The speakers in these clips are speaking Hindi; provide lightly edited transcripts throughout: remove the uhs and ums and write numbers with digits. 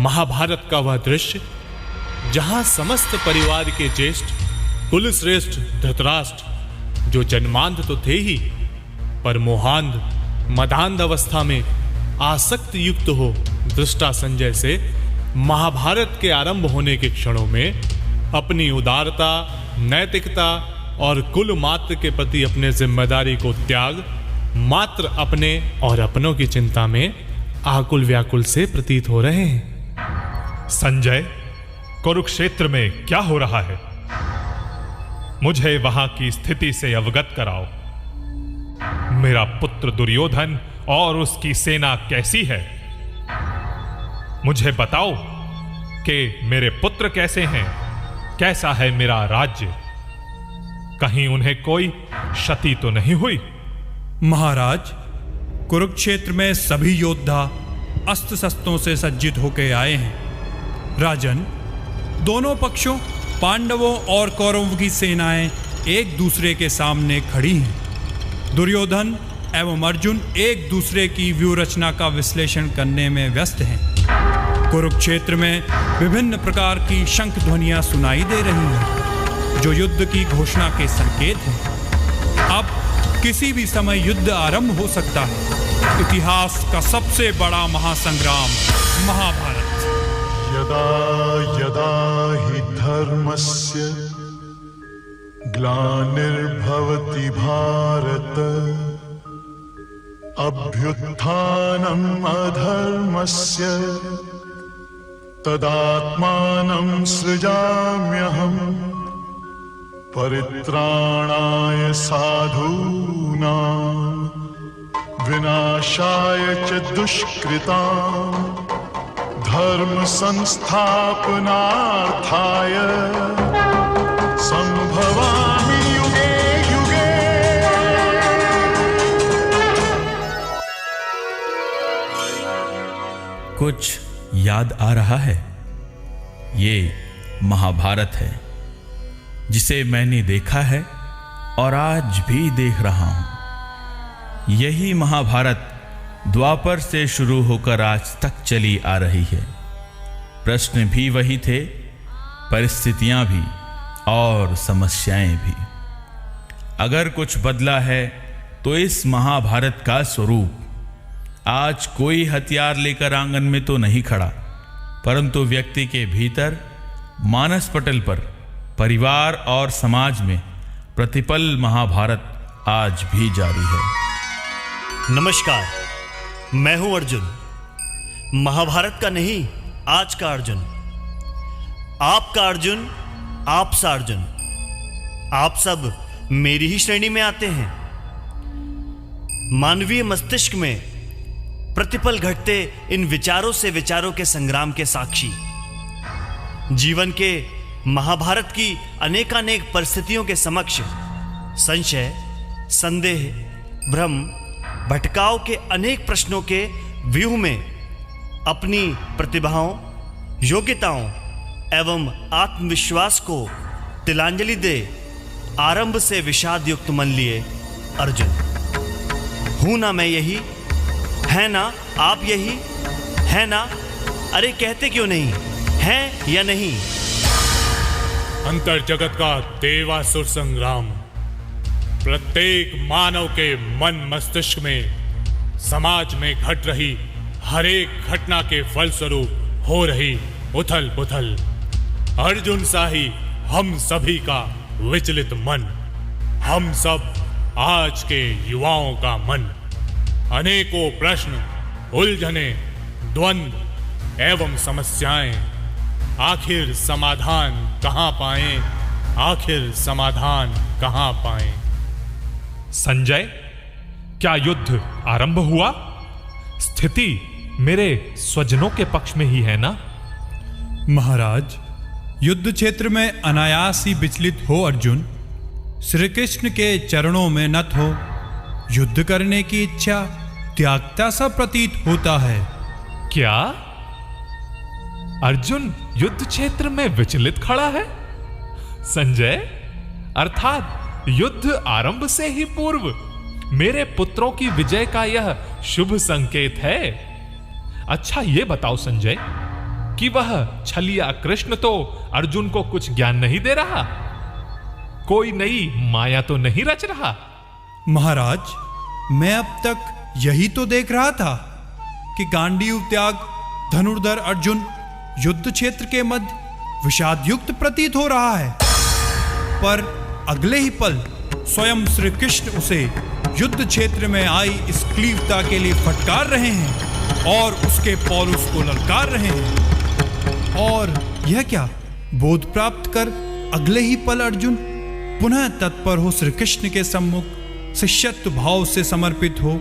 महाभारत का वह दृश्य जहां समस्त परिवार के ज्येष्ठ कुलश्रेष्ठ धृतराष्ट्र, जो जन्मांध तो थे ही पर मोहांध मदांध अवस्था में आसक्त युक्त हो दृष्टा संजय से महाभारत के आरंभ होने के क्षणों में अपनी उदारता, नैतिकता और कुल मात्र के प्रति अपने जिम्मेदारी को त्याग मात्र अपने और अपनों की चिंता में आकुल व्याकुल से प्रतीत हो रहे हैं। संजय, कुरुक्षेत्र में क्या हो रहा है? मुझे वहां की स्थिति से अवगत कराओ। मेरा पुत्र दुर्योधन और उसकी सेना कैसी है? मुझे बताओ कि मेरे पुत्र कैसे हैं, कैसा है मेरा राज्य, कहीं उन्हें कोई क्षति तो नहीं हुई? महाराज, कुरुक्षेत्र में सभी योद्धा अस्त्र शस्त्रों से सज्जित होकर आए हैं। राजन, दोनों पक्षों पांडवों और कौरवों की सेनाएं एक दूसरे के सामने खड़ी हैं। दुर्योधन एवं अर्जुन एक दूसरे की व्यूह रचना का विश्लेषण करने में व्यस्त हैं। कुरुक्षेत्र में विभिन्न प्रकार की शंख ध्वनियां सुनाई दे रही हैं, जो युद्ध की घोषणा के संकेत हैं। अब किसी भी समय युद्ध आरंभ हो सकता है। इतिहास का सबसे बड़ा महासंग्राम महाभारत। यदा यदा हि धर्मस्य ग्लानिर्भवति भारत अभ्युत्थानम् अधर्मस्य तदात्मानं सृजाम्यहम् परित्राणाय साधूनां विनाशाय च दुष्कृतां धर्म संस्थापनार्थाय संभवामि युगे युगे। कुछ याद आ रहा है? ये महाभारत है जिसे मैंने देखा है और आज भी देख रहा हूं। यही महाभारत द्वापर से शुरू होकर आज तक चली आ रही है। प्रश्न भी वही थे, परिस्थितियां भी और समस्याएं भी। अगर कुछ बदला है तो इस महाभारत का स्वरूप। आज कोई हथियार लेकर आंगन में तो नहीं खड़ा, परंतु व्यक्ति के भीतर मानस पटल पर परिवार और समाज में प्रतिपल महाभारत आज भी जारी है। नमस्कार, मैं हूं अर्जुन, महाभारत का नहीं आज का अर्जुन। आपका अर्जुन, आपसा अर्जुन। आप सब मेरी ही श्रेणी में आते हैं। मानवीय मस्तिष्क में प्रतिपल घटते इन विचारों से विचारों के संग्राम के साक्षी, जीवन के महाभारत की अनेकानेक परिस्थितियों के समक्ष संशय, संदेह, भ्रम, भटकाव के अनेक प्रश्नों के व्यूह में अपनी प्रतिभाओं, योग्यताओं एवं आत्मविश्वास को तिलांजलि दे आरंभ से विषाद युक्त मन लिए अर्जुन। हूं ना मैं यही, है ना आप यही, है ना? अरे कहते क्यों नहीं, है या नहीं? अंतर जगत का देवासुर संग्राम प्रत्येक मानव के मन मस्तिष्क में, समाज में घट रही हर एक घटना के फलस्वरूप हो रही उथल पुथल। अर्जुन सा ही हम सभी का विचलित मन, हम सब आज के युवाओं का मन। अनेकों प्रश्न, उलझने, द्वंद्व एवं समस्याएं, आखिर समाधान कहां पाएं? आखिर समाधान कहां पाएं? संजय, क्या युद्ध आरंभ हुआ? स्थिति मेरे स्वजनों के पक्ष में ही है ना? महाराज, युद्ध क्षेत्र में अनायास ही विचलित हो अर्जुन। श्री कृष्ण के चरणों में नत हो। युद्ध करने की इच्छा त्यागता सा प्रतीत होता है। क्या अर्जुन युद्ध क्षेत्र में विचलित खड़ा है? संजय, अर्थात युद्ध आरंभ से ही पूर्व मेरे पुत्रों की विजय का यह शुभ संकेत है। अच्छा ये बताओ संजय, कि वह छलिया कृष्ण तो अर्जुन को कुछ ज्ञान नहीं दे रहा? कोई नई माया तो नहीं रच रहा? महाराज, मैं अब तक यही तो देख रहा था कि गांडीव त्याग धनुर्धर अर्जुन युद्ध क्षेत्र के मध्य विषाद युक्त प्रतीत हो रहा है, पर अगले ही पल स्वयं श्री कृष्ण उसे युद्ध क्षेत्र में आई इस क्लीवता के लिए फटकार रहे हैं और उसके पौलुस को ललकार रहे हैं। और यह क्या, बोध प्राप्त कर अगले ही पल अर्जुन पुनः तत्पर हो श्री कृष्ण के सम्मुख शिष्यत्व भाव से समर्पित हो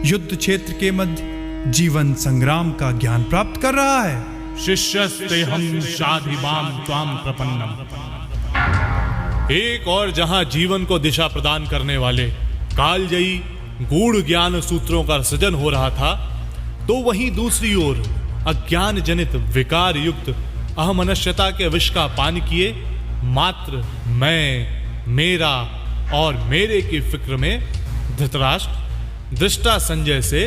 युद्ध क्षेत्र के मध्य जीवन संग्राम का ज्ञान प्राप्त कर रहा है। शिष्यस्तेहं शाधिमां त्वां प्रपन्नम। एक और जहां जीवन को दिशा प्रदान करने वाले कालजयी गूढ़ ज्ञान सूत्रों का सृजन हो रहा था, तो वहीं दूसरी ओर अज्ञान जनित विकार युक्त अहमनश्यता के विष का पान किए मात्र मैं, मेरा और मेरे की फिक्र में धृतराष्ट्र दृष्टा संजय से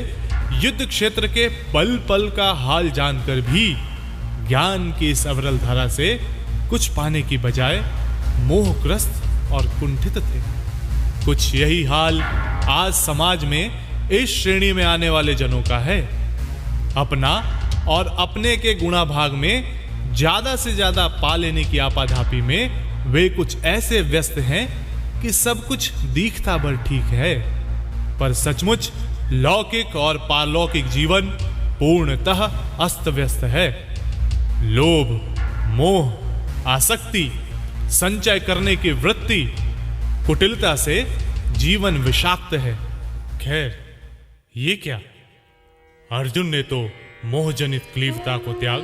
युद्ध क्षेत्र के पल पल का हाल जानकर भी ज्ञान की इस अविरल धारा से कुछ पाने की बजाय मोहग्रस्त और कुंठित थे। कुछ यही हाल आज समाज में इस श्रेणी में आने वाले जनों का है। अपना और अपने के गुणाभाग में ज्यादा से ज्यादा पा लेने की आपाधापी में वे कुछ ऐसे व्यस्त हैं कि सब कुछ दिखता भर ठीक है, पर सचमुच लौकिक और पारलौकिक जीवन पूर्णतः अस्त व्यस्त है। लोभ, मोह, आसक्ति, संचय करने की वृत्ति, कुटिलता से जीवन विषाक्त है। खैर, ये क्या, अर्जुन ने तो मोहजनित क्लीवता को त्याग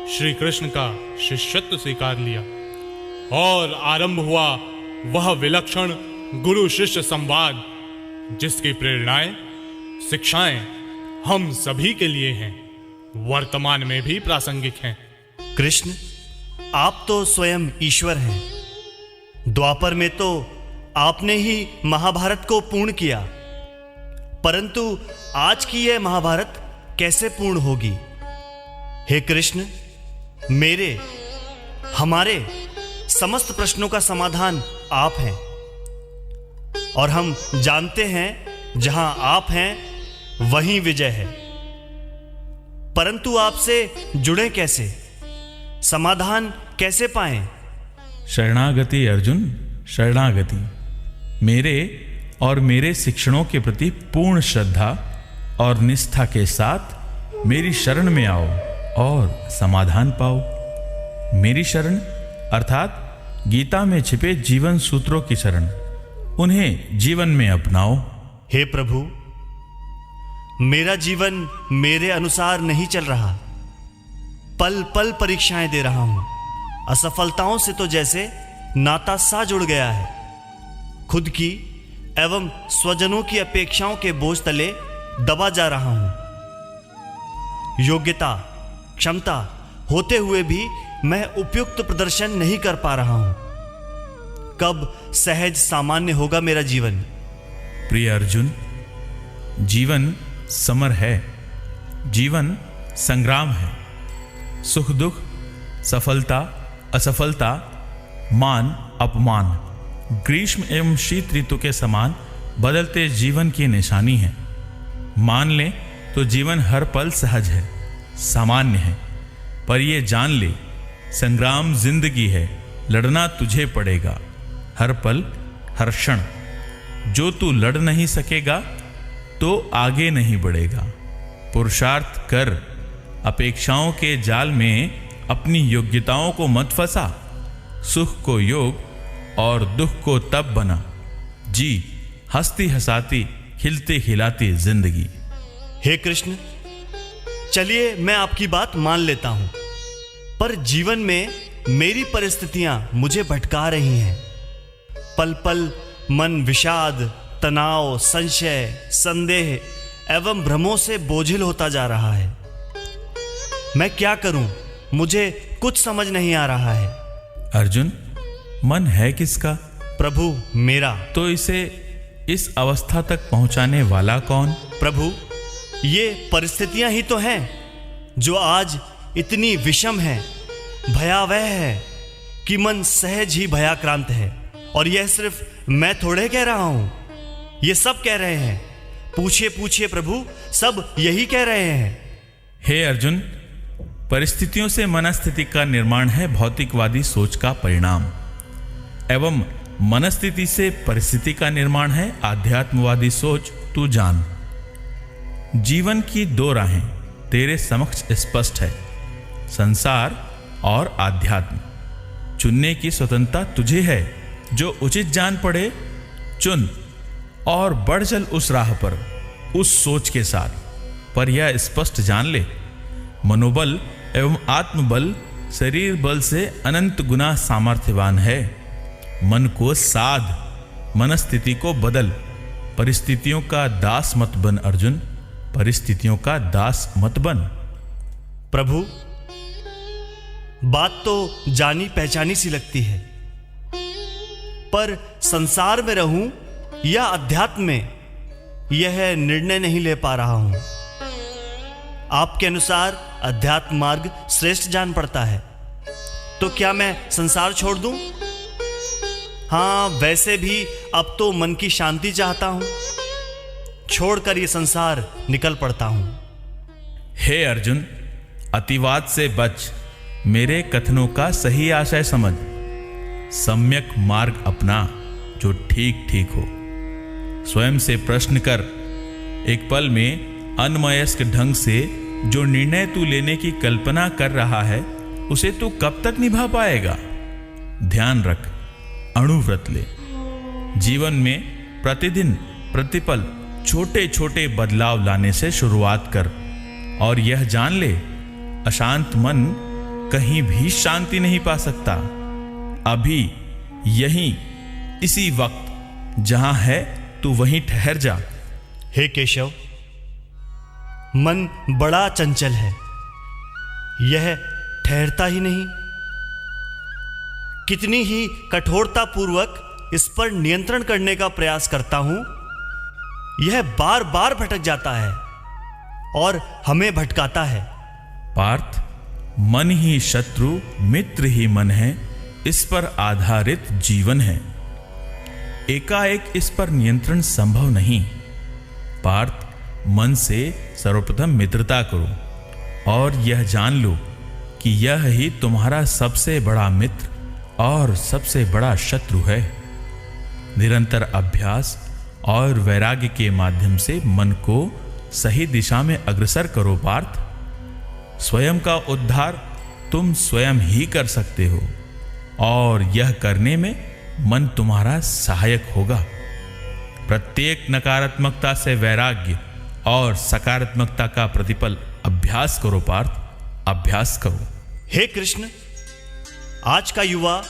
श्री कृष्ण का शिष्यत्व स्वीकार लिया और आरंभ हुआ वह विलक्षण गुरु शिष्य संवाद जिसकी प्रेरणाएं, शिक्षाएं हम सभी के लिए हैं, वर्तमान में भी प्रासंगिक हैं। कृष्ण, आप तो स्वयं ईश्वर हैं। द्वापर में तो आपने ही महाभारत को पूर्ण किया, परंतु आज की यह महाभारत कैसे पूर्ण होगी? हे कृष्ण, मेरे, हमारे समस्त प्रश्नों का समाधान आप हैं, और हम जानते हैं जहां आप हैं वहीं विजय है। परंतु आपसे जुड़े कैसे, समाधान कैसे पाएं? शरणागति अर्जुन, शरणागति। मेरे और मेरे शिक्षणों के प्रति पूर्ण श्रद्धा और निष्ठा के साथ मेरी शरण में आओ और समाधान पाओ। मेरी शरण अर्थात गीता में छिपे जीवन सूत्रों की शरण, उन्हें जीवन में अपनाओ। हे प्रभु, मेरा जीवन मेरे अनुसार नहीं चल रहा। पल पल परीक्षाएं दे रहा हूं। असफलताओं से तो जैसे नाता सा जुड़ गया है। खुद की एवं स्वजनों की अपेक्षाओं के बोझ तले दबा जा रहा हूं। योग्यता, क्षमता होते हुए भी मैं उपयुक्त प्रदर्शन नहीं कर पा रहा हूं। कब सहज सामान्य होगा मेरा जीवन? प्रिय अर्जुन, जीवन समर है, जीवन संग्राम है। सुख दुख, सफलता असफलता, मान अपमान, ग्रीष्म एवं शीत ऋतु के समान बदलते जीवन की निशानी है। मान लें तो जीवन हर पल सहज है, सामान्य है, पर यह जान ले संग्राम जिंदगी है, लड़ना तुझे पड़ेगा हर पल हर क्षण। जो तू लड़ नहीं सकेगा तो आगे नहीं बढ़ेगा। पुरुषार्थ कर, अपेक्षाओं के जाल में अपनी योग्यताओं को मत फंसा। सुख को योग और दुख को तब बना, जी हंसती हंसाती खिलती खिलाती जिंदगी। हे कृष्ण, चलिए मैं आपकी बात मान लेता हूं, पर जीवन में मेरी परिस्थितियां मुझे भटका रही हैं। पल पल मन विषाद, तनाव, संशय, संदेह एवं भ्रमों से बोझिल होता जा रहा है। मैं क्या करूं, मुझे कुछ समझ नहीं आ रहा है। अर्जुन, मन है किसका? प्रभु मेरा। तो इसे इस अवस्था तक पहुंचाने वाला कौन? प्रभु, ये परिस्थितियां ही तो हैं जो आज इतनी विषम है, भयावह है कि मन सहज ही भयाक्रांत है। और यह सिर्फ मैं थोड़े कह रहा हूं, ये सब कह रहे हैं। पूछिए पूछिए प्रभु, सब यही कह रहे हैं। हे अर्जुन, परिस्थितियों से मनस्थिति का निर्माण है भौतिकवादी सोच का परिणाम, एवं मनस्थिति से परिस्थिति का निर्माण है आध्यात्मवादी सोच। तू जान, जीवन की दो राहें तेरे समक्ष स्पष्ट है, संसार और आध्यात्म। चुनने की स्वतंत्रता तुझे है, जो उचित जान पड़े चुन और बढ़ चल उस राह पर, उस सोच के साथ। पर यह स्पष्ट जान ले, मनोबल एवं आत्मबल शरीर बल से अनंत गुना सामर्थ्यवान है। मन को साध, मनस्थिति को बदल, परिस्थितियों का दास मत बन अर्जुन, परिस्थितियों का दास मत बन। प्रभु, बात तो जानी पहचानी सी लगती है, पर संसार में रहूं या अध्यात्म में, यह निर्णय नहीं ले पा रहा हूं। आपके अनुसार अध्यात्म मार्ग श्रेष्ठ जान पड़ता है, तो क्या मैं संसार छोड़ दूं? हाँ, वैसे भी अब तो मन की शांति चाहता हूं, छोड़कर ये संसार निकल पड़ता हूं। हे अर्जुन, अतिवाद से बच, मेरे कथनों का सही आशय समझ, सम्यक मार्ग अपना जो ठीक ठीक हो। स्वयं से प्रश्न कर, एक पल में अनमयस्क ढंग से जो निर्णय तू लेने की कल्पना कर रहा है, उसे तू कब तक निभा पाएगा? ध्यान रख, अणुव्रत ले। जीवन में प्रतिदिन प्रतिपल छोटे छोटे बदलाव लाने से शुरुआत कर, और यह जान ले, अशांत मन कहीं भी शांति नहीं पा सकता। अभी यहीं इसी वक्त जहां है तू वहीं ठहर जा। हे केशव, मन बड़ा चंचल है, यह ठहरता ही नहीं। कितनी ही कठोरता पूर्वक इस पर नियंत्रण करने का प्रयास करता हूं, यह बार बार भटक जाता है और हमें भटकाता है। पार्थ, मन ही शत्रु, मित्र ही मन है, इस पर आधारित जीवन है। एकाएक इस पर नियंत्रण संभव नहीं। पार्थ, मन से सर्वप्रथम मित्रता करो और यह जान लो कि यह ही तुम्हारा सबसे बड़ा मित्र और सबसे बड़ा शत्रु है। निरंतर अभ्यास और वैराग्य के माध्यम से मन को सही दिशा में अग्रसर करो पार्थ। स्वयं का उद्धार तुम स्वयं ही कर सकते हो, और यह करने में मन तुम्हारा सहायक होगा। प्रत्येक नकारात्मकता से वैराग्य और सकारात्मकता का प्रतिपल अभ्यास करो पार्थ, अभ्यास करो। हे कृष्ण, आज का युवा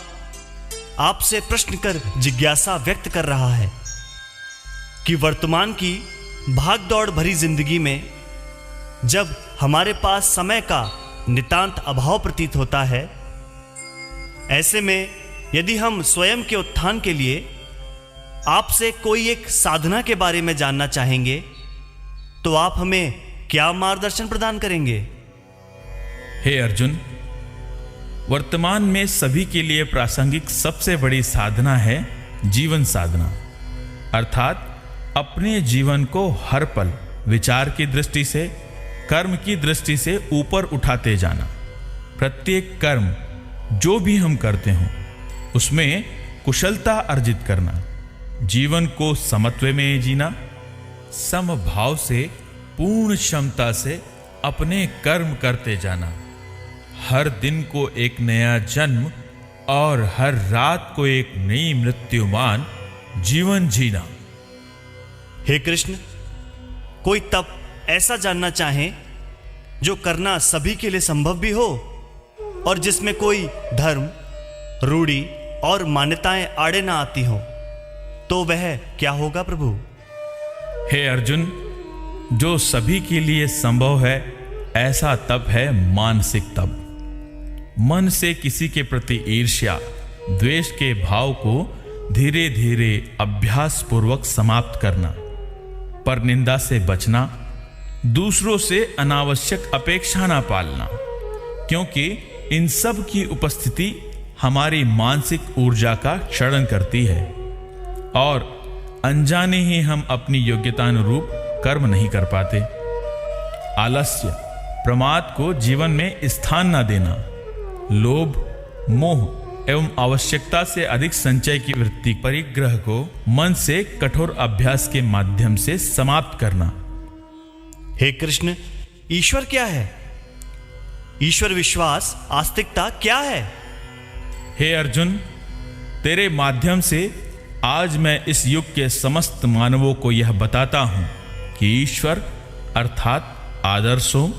आपसे प्रश्न कर जिज्ञासा व्यक्त कर रहा है कि वर्तमान की भागदौड़ भरी जिंदगी में जब हमारे पास समय का नितांत अभाव प्रतीत होता है, ऐसे में यदि हम स्वयं के उत्थान के लिए आपसे कोई एक साधना के बारे में जानना चाहेंगे, तो आप हमें क्या मार्गदर्शन प्रदान करेंगे? हे अर्जुन, वर्तमान में सभी के लिए प्रासंगिक सबसे बड़ी साधना है जीवन साधना, अर्थात अपने जीवन को हर पल विचार की दृष्टि से, कर्म की दृष्टि से ऊपर उठाते जाना। प्रत्येक कर्म जो भी हम करते हों, उसमें कुशलता अर्जित करना, जीवन को समत्व में जीना, समभाव से पूर्ण क्षमता से अपने कर्म करते जाना, हर दिन को एक नया जन्म और हर रात को एक नई मृत्युमान जीवन जीना। हे कृष्ण, कोई तप ऐसा जानना चाहे जो करना सभी के लिए संभव भी हो और जिसमें कोई धर्म, रूढ़ी और मान्यताएं आड़े ना आती हो, तो वह क्या होगा प्रभु? हे अर्जुन, जो सभी के लिए संभव है ऐसा तप है मानसिक तप। मन से किसी के प्रति ईर्ष्या, द्वेष के भाव को धीरे धीरे अभ्यास पूर्वक समाप्त करना, पर निंदा से बचना, दूसरों से अनावश्यक अपेक्षा ना पालना, क्योंकि इन सब की उपस्थिति हमारी मानसिक ऊर्जा का क्षरण करती है और अनजाने ही हम अपनी योग्यतानुरूप कर्म नहीं कर पाते। आलस्य, प्रमाद को जीवन में स्थान न देना, लोभ, मोह एवं आवश्यकता से अधिक संचय की वृत्ति, परिग्रह को मन से कठोर अभ्यास के माध्यम से समाप्त करना। हे कृष्ण, ईश्वर क्या है? ईश्वर विश्वास, आस्तिकता क्या है? हे अर्जुन, तेरे माध्यम से आज मैं इस युग के समस्त मानवों को यह बताता हूं कि ईश्वर अर्थात आदर्शों,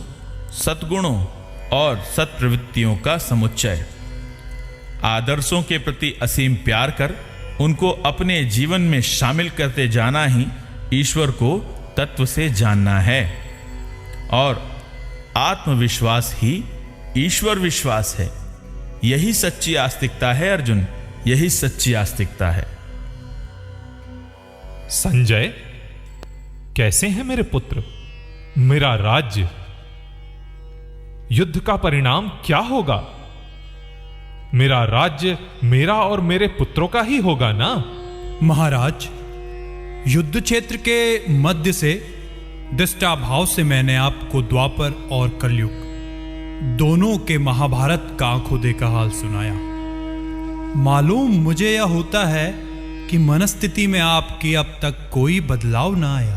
सद्गुणों और सत्प्रवृत्तियों का समुच्चय, आदर्शों के प्रति असीम प्यार कर उनको अपने जीवन में शामिल करते जाना ही ईश्वर को तत्व से जानना है और आत्मविश्वास ही ईश्वर विश्वास है। यही सच्ची आस्तिकता है अर्जुन, यही सच्ची आस्तिकता है। संजय, कैसे हैं मेरे पुत्र? मेरा राज्य, युद्ध का परिणाम क्या होगा? मेरा राज्य मेरा और मेरे पुत्रों का ही होगा ना? महाराज, युद्ध क्षेत्र के मध्य से दृष्टा भाव से मैंने आपको द्वापर और कलयुग दोनों के महाभारत का आंखों देखा हाल सुनाया। मालूम मुझे यह होता है कि मनस्थिति में आपकी अब तक कोई बदलाव ना आया।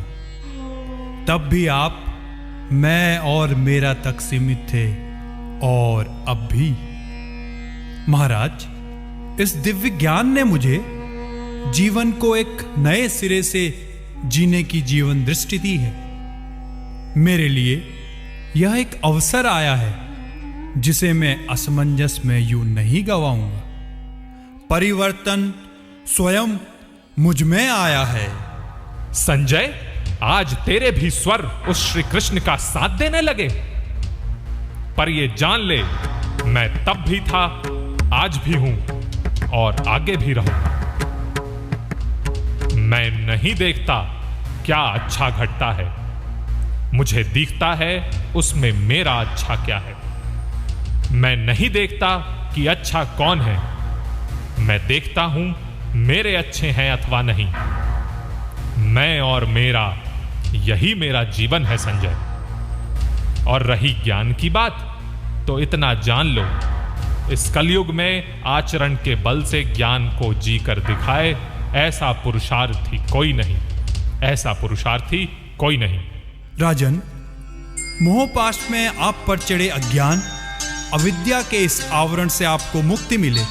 तब भी आप मैं और मेरा तक सीमित थे और अब भी। महाराज, इस दिव्य ज्ञान ने मुझे जीवन को एक नए सिरे से जीने की जीवन दृष्टि दी है। मेरे लिए यह एक अवसर आया है जिसे मैं असमंजस में यूं नहीं गवाऊंगा। परिवर्तन स्वयं मुझ में आया है। संजय, आज तेरे भी स्वर उस श्री कृष्ण का साथ देने लगे। पर ये जान ले, मैं तब भी था, आज भी हूं और आगे भी रहूंगा। मैं नहीं देखता क्या अच्छा घटता है, मुझे दिखता है उसमें मेरा अच्छा क्या है। मैं नहीं देखता कि अच्छा कौन है, मैं देखता हूं मेरे अच्छे हैं अथवा नहीं। मैं और मेरा, यही मेरा जीवन है संजय। और रही ज्ञान की बात, तो इतना जान लो, इस कलयुग में आचरण के बल से ज्ञान को जी कर दिखाए ऐसा पुरुषार्थी कोई नहीं, ऐसा पुरुषार्थी कोई नहीं। राजन, मोहपाश में आप पर चढ़े अज्ञान, अविद्या के इस आवरण से आपको मुक्ति मिले,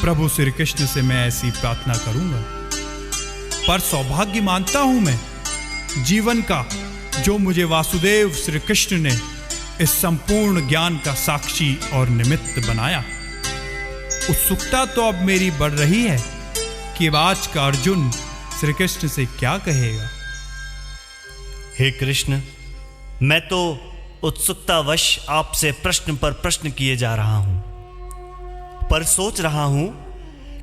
प्रभु श्री कृष्ण से मैं ऐसी प्रार्थना करूंगा। पर सौभाग्य मानता हूं मैं जीवन का, जो मुझे वासुदेव श्री कृष्ण ने इस संपूर्ण ज्ञान का साक्षी और निमित्त बनाया। उत्सुकता तो अब मेरी बढ़ रही है कि आज का अर्जुन श्री कृष्ण से क्या कहेगा। हे कृष्ण, मैं तो उत्सुकतावश आपसे प्रश्न पर प्रश्न किए जा रहा हूं, पर सोच रहा हूं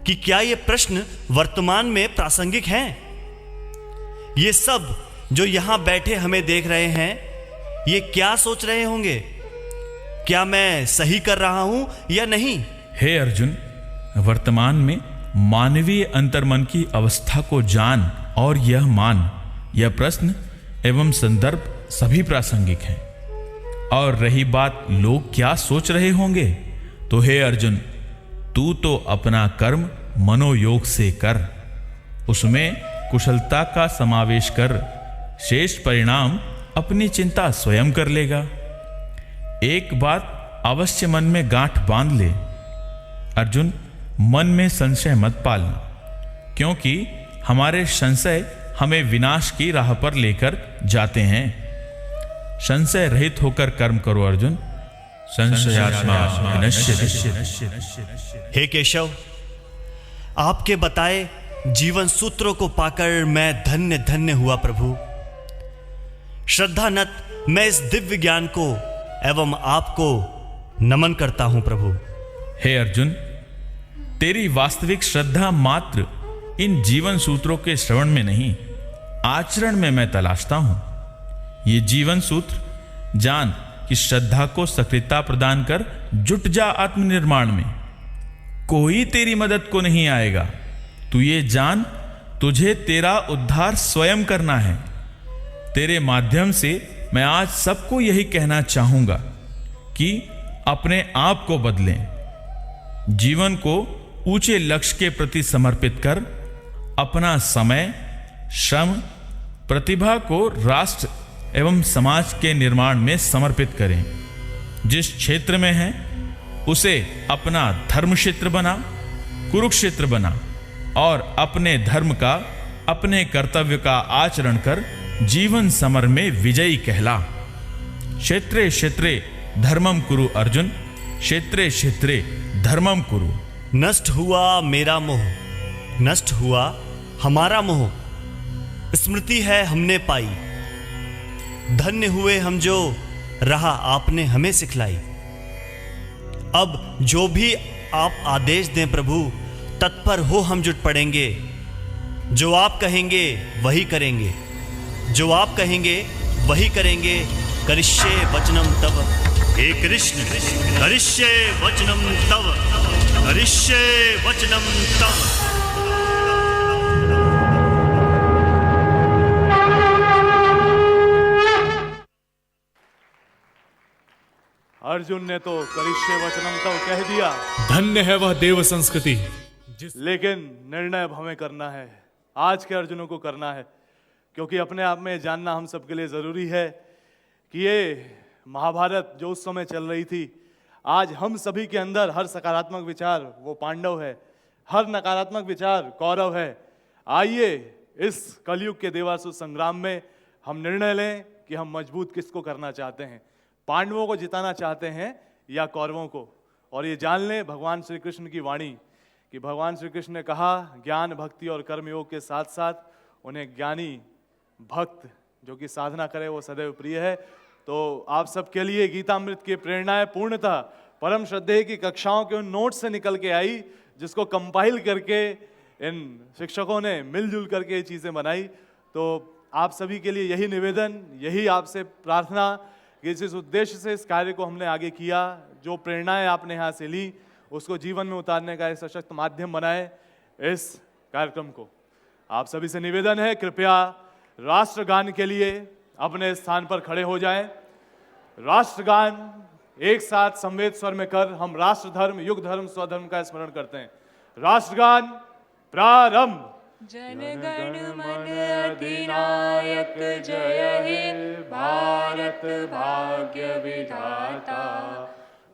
कि क्या ये प्रश्न वर्तमान में प्रासंगिक हैं? ये सब जो यहां बैठे हमें देख रहे हैं, ये क्या सोच रहे होंगे? क्या मैं सही कर रहा हूं या नहीं? हे अर्जुन, वर्तमान में मानवीय अंतर्मन की अवस्था को जान और यह मान, यह प्रश्न एवं संदर्भ सभी प्रासंगिक हैं। और रही बात लोग क्या सोच रहे होंगे, तो हे अर्जुन, तू तो अपना कर्म मनोयोग से कर, उसमें कुशलता का समावेश कर, शेष परिणाम अपनी चिंता स्वयं कर लेगा। एक बात अवश्य मन में गांठ बांध ले अर्जुन, मन में संशय मत पालना, क्योंकि हमारे संशय हमें विनाश की राह पर लेकर जाते हैं। संशय रहित होकर कर्म करो अर्जुन, संशयात्मा विनश्यति। हे केशव, आपके बताए जीवन सूत्रों को पाकर मैं धन्य धन्य हुआ प्रभु। श्रद्धानत मैं इस दिव्य ज्ञान को एवं आपको नमन करता हूं प्रभु। हे अर्जुन, तेरी वास्तविक श्रद्धा मात्र इन जीवन सूत्रों के श्रवण में नहीं, आचरण में मैं तलाशता हूं। ये जीवन सूत्र जान कि श्रद्धा को सक्रियता प्रदान कर जुट जा आत्मनिर्माण में। कोई तेरी मदद को नहीं आएगा। तू ये जान, तुझे तेरा उद्धार स्वयं करना है। तेरे माध्यम से मैं आज सबको यही कहना चाहूंगा कि अपने आप को बदलें, जीवन को ऊंचे लक्ष्य के प्रति समर्पित कर अपना समय, श्रम, प्रतिभा को राष्ट्र एवं समाज के निर्माण में समर्पित करें। जिस क्षेत्र में है उसे अपना धर्म क्षेत्र बना, कुरुक्षेत्र बना और अपने धर्म का, अपने कर्तव्य का आचरण कर जीवन समर में विजयी कहला। क्षेत्रे क्षेत्रे धर्मम कुरु अर्जुन, क्षेत्रे क्षेत्रे धर्मम कुरु। नष्ट हुआ मेरा मोह, नष्ट हुआ हमारा मोह, स्मृति है हमने पाई। धन्य हुए हम जो रहा आपने हमें सिखलाई। अब जो भी आप आदेश दें प्रभु, तत्पर हो हम जुट पड़ेंगे। जो आप कहेंगे वही करेंगे, जो आप कहेंगे वही करेंगे। करिष्ये वचनम तव, हे कृष्ण करिष्ये वचनम तव, करिष्ये वचनम तव। अर्जुन ने तो करिष्ये वचनम तव कह दिया, धन्य है वह देव संस्कृति लेकिन निर्णय अब हमें करना है। आज के अर्जुनों को करना है, क्योंकि अपने आप में जानना हम सबके लिए जरूरी है कि ये महाभारत जो उस समय चल रही थी, आज हम सभी के अंदर हर सकारात्मक विचार वो पांडव है, हर नकारात्मक विचार कौरव है। आइए इस कलयुग के देवासुर संग्राम में हम निर्णय लें कि हम मजबूत किसको करना चाहते हैं, पांडवों को जिताना चाहते हैं या कौरवों को। और ये जान लें भगवान श्री कृष्ण की वाणी कि भगवान श्री कृष्ण ने कहा ज्ञान, भक्ति और कर्मयोग के साथ साथ उन्हें ज्ञानी भक्त जो कि साधना करे वो सदैव प्रिय है। तो आप सबके लिए गीतामृत की प्रेरणाएं पूर्णतः परम श्रद्धेय की कक्षाओं के उन नोट से निकल के आई, जिसको कंपाइल करके इन शिक्षकों ने मिलजुल करके ये चीज़ें बनाई। तो आप सभी के लिए यही निवेदन, यही आपसे प्रार्थना कि जिस उद्देश्य से इस कार्य को हमने आगे किया, जो प्रेरणाएं आपने यहाँ से ली, उसको जीवन में उतारने का एक सशक्त माध्यम बनाए इस कार्यक्रम को। आप सभी से निवेदन है, कृपया राष्ट्रगान के लिए अपने स्थान पर खड़े हो जाएं। राष्ट्रगान एक साथ संवेद स्वर में कर हम राष्ट्र धर्म, युग धर्म, स्वधर्म का स्मरण करते हैं। राष्ट्रगान प्रारंभ। जनगण मन अधिनायक जय हे भारत भाग्य विधाता।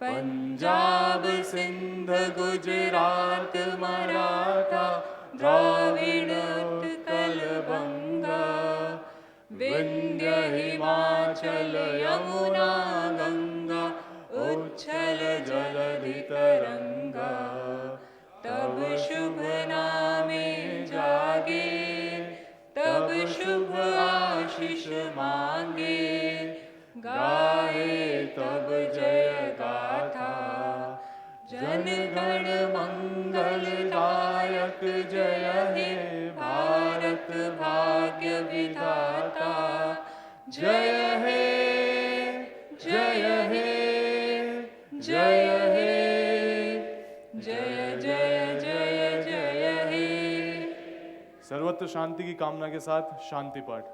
पंजाब सिंध गुजरात मराठा द्राविड़ उत्कल बंगा। विंध्य हिमाचल यमुना गंगा उच्छल जलधि तरंगा। तब शुभ नामे जागे, तब शुभ आशीष मांगे। गाए तब जय गाथा, जन गण मंगलदायक जय हे भारत भाग्य विधाता। जय हे जय हे जय हे जय जय जय जय हे। सर्वत्र शांति की कामना के साथ शांति पाठ।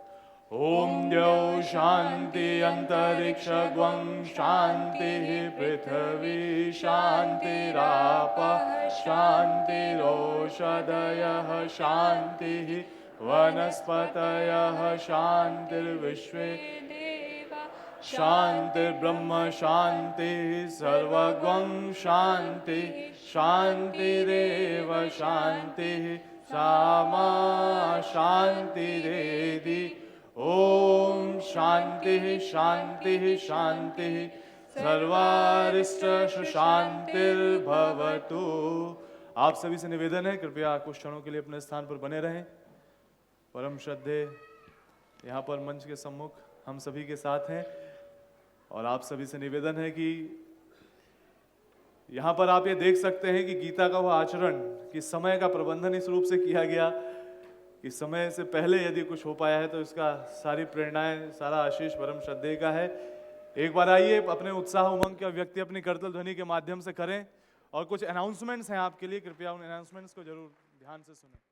ओम द्यौ शांति अंतरिक्ष ग्वं शांति पृथ्वी शांतिरापः शांतिरोषधयः शांतिः वनस्पतयः शांतिर्विश्वे देवा शांतिर्ब्रह्म शांतिः सर्वगं शांति शांतिरेव शांतिः सामा शांतिरेधि। ओम शांति शांति शांति सर्वारिष्ट शांतिर्भवतु। आप सभी से निवेदन है, कृपया कुछ क्षणों के लिए अपने स्थान पर बने रहें। परम श्रद्धे यहाँ पर मंच के सम्मुख हम सभी के साथ हैं और आप सभी से निवेदन है कि यहाँ पर आप ये देख सकते हैं कि गीता का वह आचरण कि समय का प्रबंधन इस रूप से किया गया कि समय से पहले यदि कुछ हो पाया है तो इसका सारी प्रेरणाएं, सारा आशीष परम श्रद्धेय का है। एक बार आइए, अपने उत्साह उमंग की अभिव्यक्ति अपनी करतल ध्वनि के माध्यम से करें और कुछ अनाउंसमेंट्स हैं आपके लिए, कृपया उन अनाउंसमेंट्स को जरूर ध्यान से सुनें।